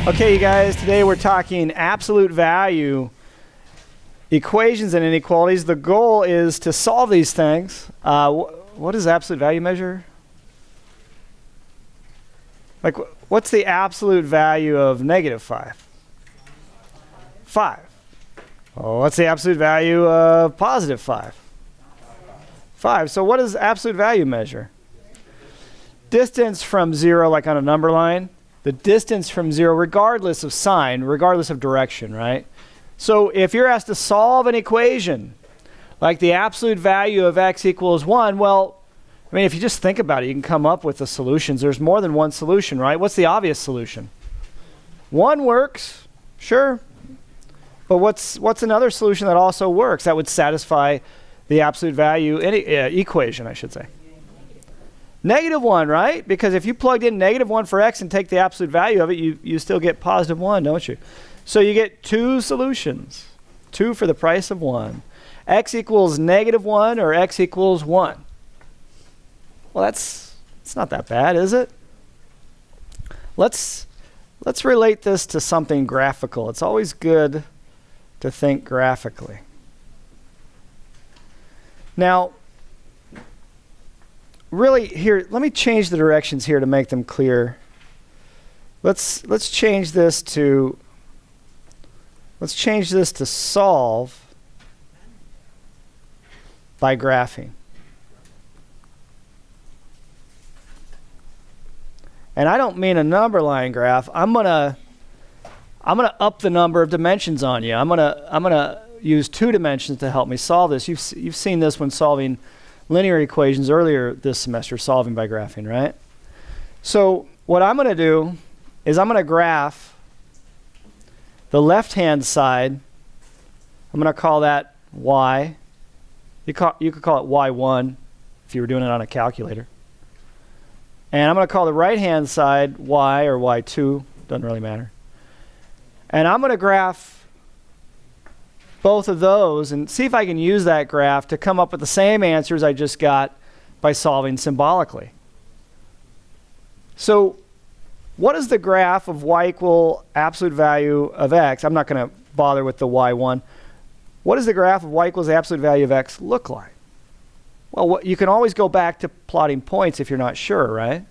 Okay, you guys, today we're talking absolute value equations and inequalities. The goal is to solve these things. What does absolute value measure? Like, what's the absolute value of negative 5? 5. Oh, what's the absolute value of positive 5? 5. So what does absolute value measure? Distance from 0, like on a number line. The distance from 0, regardless of sign, regardless of direction, right? So if you're asked to solve an equation, like the absolute value of x equals 1, well, I mean, if you just think about it, you can come up with the solutions. There's more than one solution, right? What's the obvious solution? 1 works, sure. But what's another solution that also works that would satisfy the absolute value equation, I should say? Negative 1, right? Because if you plugged in negative 1 for x and take the absolute value of it, you still get positive 1, don't you? So you get 2 solutions, 2 for the price of 1. X equals negative 1 or x equals 1. Well, it's not that bad, is it? Let's relate this to something graphical. It's always good to think graphically. Now, really here, let me change the directions here to make them clear. Let's change this to solve by graphing. And I don't mean a number line graph. I'm gonna up the number of dimensions on you. I'm gonna use 2 dimensions to help me solve this. You've seen this when solving linear equations earlier this semester, solving by graphing, right? So what I'm going to do is I'm going to graph the left-hand side. I'm going to call that y. You could call it y1 if you were doing it on a calculator. And I'm going to call the right-hand side y or y2. Doesn't really matter. And I'm going to graph both of those and see if I can use that graph to come up with the same answers I just got by solving symbolically. So what is the graph of y equal absolute value of x? I'm not going to bother with the y1. What does the graph of y equals the absolute value of x look like? Well, you can always go back to plotting points if you're not sure, right?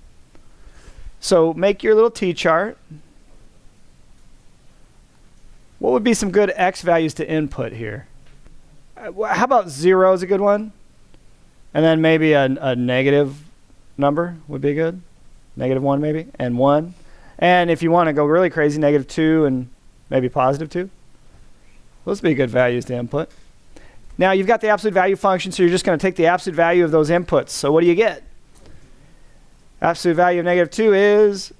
So make your little t-chart. What would be some good x values to input here? How about 0 is a good one? And then maybe a negative number would be good. Negative 1 maybe, and 1. And if you want to go really crazy, negative 2 and maybe positive 2. Those would be good values to input. Now you've got the absolute value function, so you're just going to take the absolute value of those inputs. So what do you get? Absolute value of negative 2 is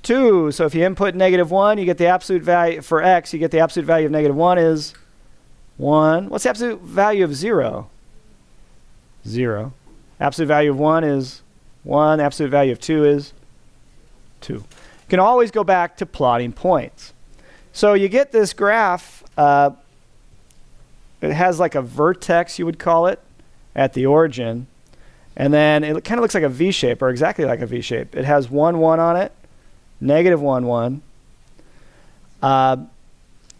2. So if you input negative 1, you get the absolute value for x. You get the absolute value of negative 1 is 1. What's the absolute value of 0? 0. Absolute value of 1 is 1. Absolute value of 2 is 2. You can always go back to plotting points. So you get this graph. It has like a vertex, you would call it, at the origin. And then it kind of looks like a V shape, or exactly like a V shape. It has 1, 1 on it. Negative 1, 1.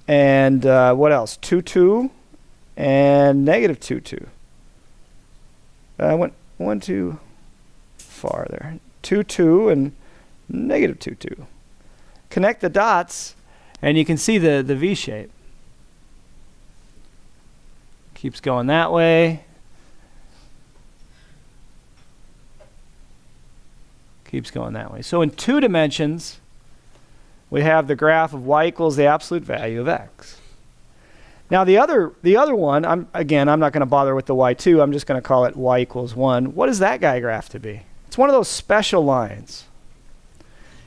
And what else? 2, 2. And negative 2, 2. I went 1 too far there. 2, 2 and negative 2, 2. Connect the dots and you can see the V shape. Keeps going that way. Keeps going that way. So in 2 dimensions, we have the graph of y equals the absolute value of x. Now the other one, I'm not going to bother with the y2. I'm just going to call it y equals 1. What does that guy graph to be? It's one of those special lines.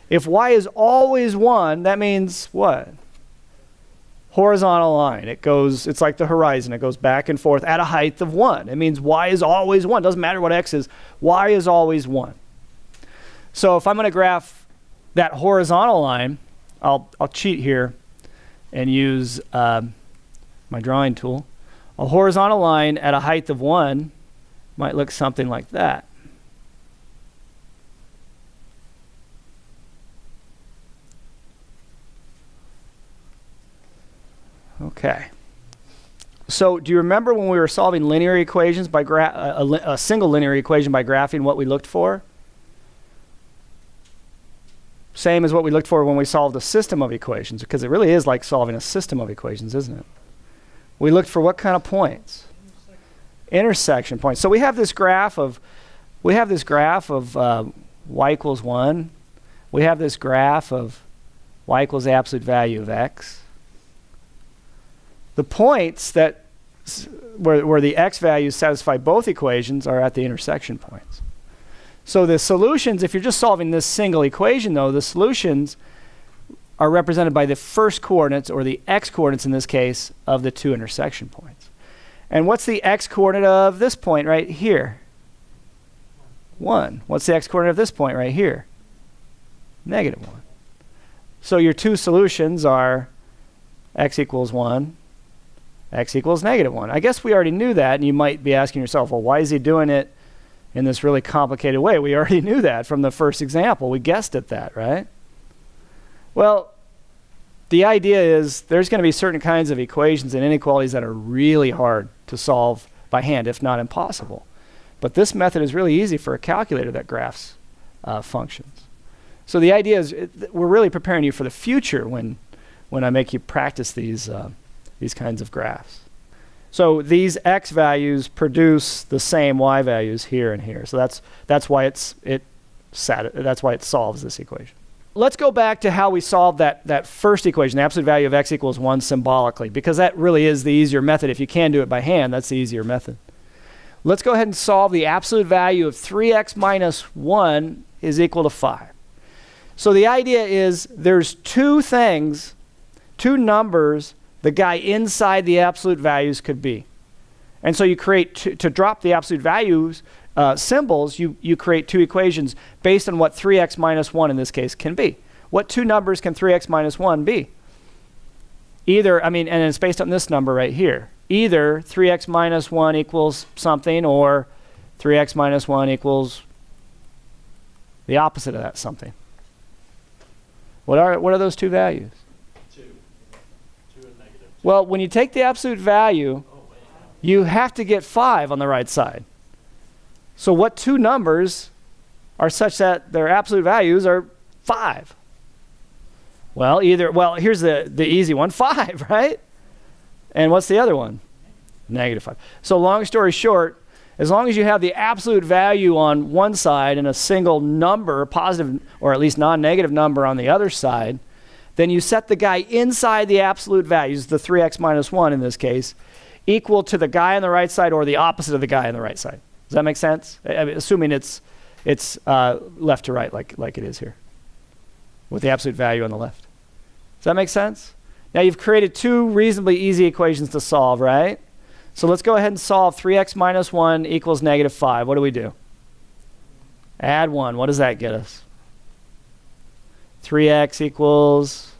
If y is always 1, that means what? Horizontal line. It's like the horizon. It goes back and forth at a height of 1. It means y is always 1. Doesn't matter what x is. Y is always 1. So if I'm going to graph that horizontal line, I'll cheat here and use my drawing tool. A horizontal line at a height of 1 might look something like that. Okay. So do you remember when we were solving linear equations by a single linear equation by graphing what we looked for? Same as what we looked for when we solved a system of equations, because it really is like solving a system of equations, isn't it? We looked for what kind of points? Intersection points. So we have this graph of y equals 1. We have this graph of y equals the absolute value of x. The points that where the x values satisfy both equations are at the intersection points. So the solutions, if you're just solving this single equation though, the solutions are represented by the first coordinates, or the x coordinates in this case, of the two intersection points. And what's the x coordinate of this point right here? 1. What's the x coordinate of this point right here? -1. So your two solutions are x equals 1, x equals -1. I guess we already knew that, and you might be asking yourself, well, why is he doing it in this really complicated way? We already knew that from the first example. We guessed at that, right? Well, the idea is there's going to be certain kinds of equations and inequalities that are really hard to solve by hand, if not impossible. But this method is really easy for a calculator that graphs functions. So the idea is we're really preparing you for the future when I make you practice these kinds of graphs. So these x values produce the same y values here and here. So that's why it solves this equation. Let's go back to how we solved that first equation, the absolute value of x equals 1 symbolically, because that really is the easier method. If you can do it by hand, that's the easier method. Let's go ahead and solve the absolute value of 3x minus 1 is equal to 5. So the idea is there's two numbers the guy inside the absolute values could be. And so you create, to drop the absolute values symbols, you create two equations based on what 3x minus 1 in this case can be. What two numbers can 3x minus 1 be? And it's based on this number right here. Either 3x minus 1 equals something, or 3x minus 1 equals the opposite of that something. What are those two values? 2 and -2. Well, when you take the absolute value, you have to get 5 on the right side. So what two numbers are such that their absolute values are 5? Well, here's the easy one, 5, right? And what's the other one? -5. So long story short, as long as you have the absolute value on one side and a single number, positive or at least non-negative number on the other side, then you set the guy inside the absolute values, the 3x minus 1 in this case, equal to the guy on the right side or the opposite of the guy on the right side. Does that make sense? Assuming it's left to right like it is here, with the absolute value on the left. Does that make sense? Now you've created two reasonably easy equations to solve, right? So let's go ahead and solve 3x minus 1 equals -5. What do we do? Add 1. What does that get us? 3x equals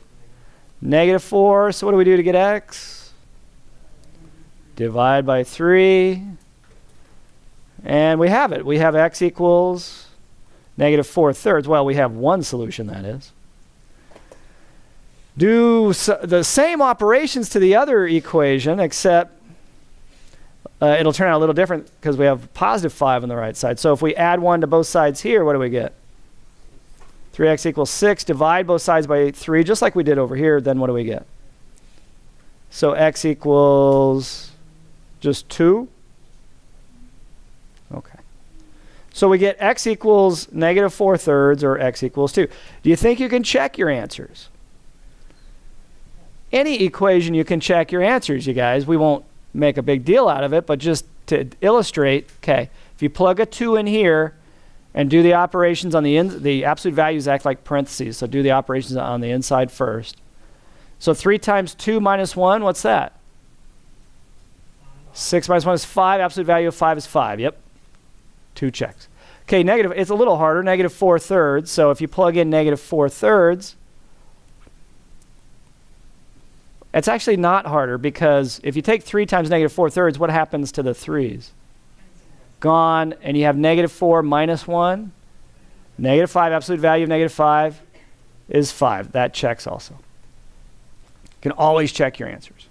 -4. So what do we do to get x? Divide by 3. And we have it. We have x equals -4/3. Well, we have one solution, that is. Do the same operations to the other equation, except it'll turn out a little different because we have +5 on the right side. So if we add 1 to both sides here, what do we get? 3x equals 6. Divide both sides by 3, just like we did over here. Then what do we get? So x equals just 2. Okay. So we get x equals -4/3 or x equals 2. Do you think you can check your answers? Any equation you can check your answers, you guys. We won't make a big deal out of it, but just to illustrate, okay, if you plug a 2 in here and do the operations on the absolute values act like parentheses, so do the operations on the inside first. So 3 times 2 minus 1, what's that? 6 minus 1 is 5. Absolute value of 5 is 5. Yep. 2 checks. Okay, negative. It's a little harder. -4/3. So if you plug in -4/3, it's actually not harder, because if you take 3 times -4/3, what happens to the 3's? Gone. And you have -4 minus 1. -5. Absolute value of -5 is 5. That checks also. You can always check your answers.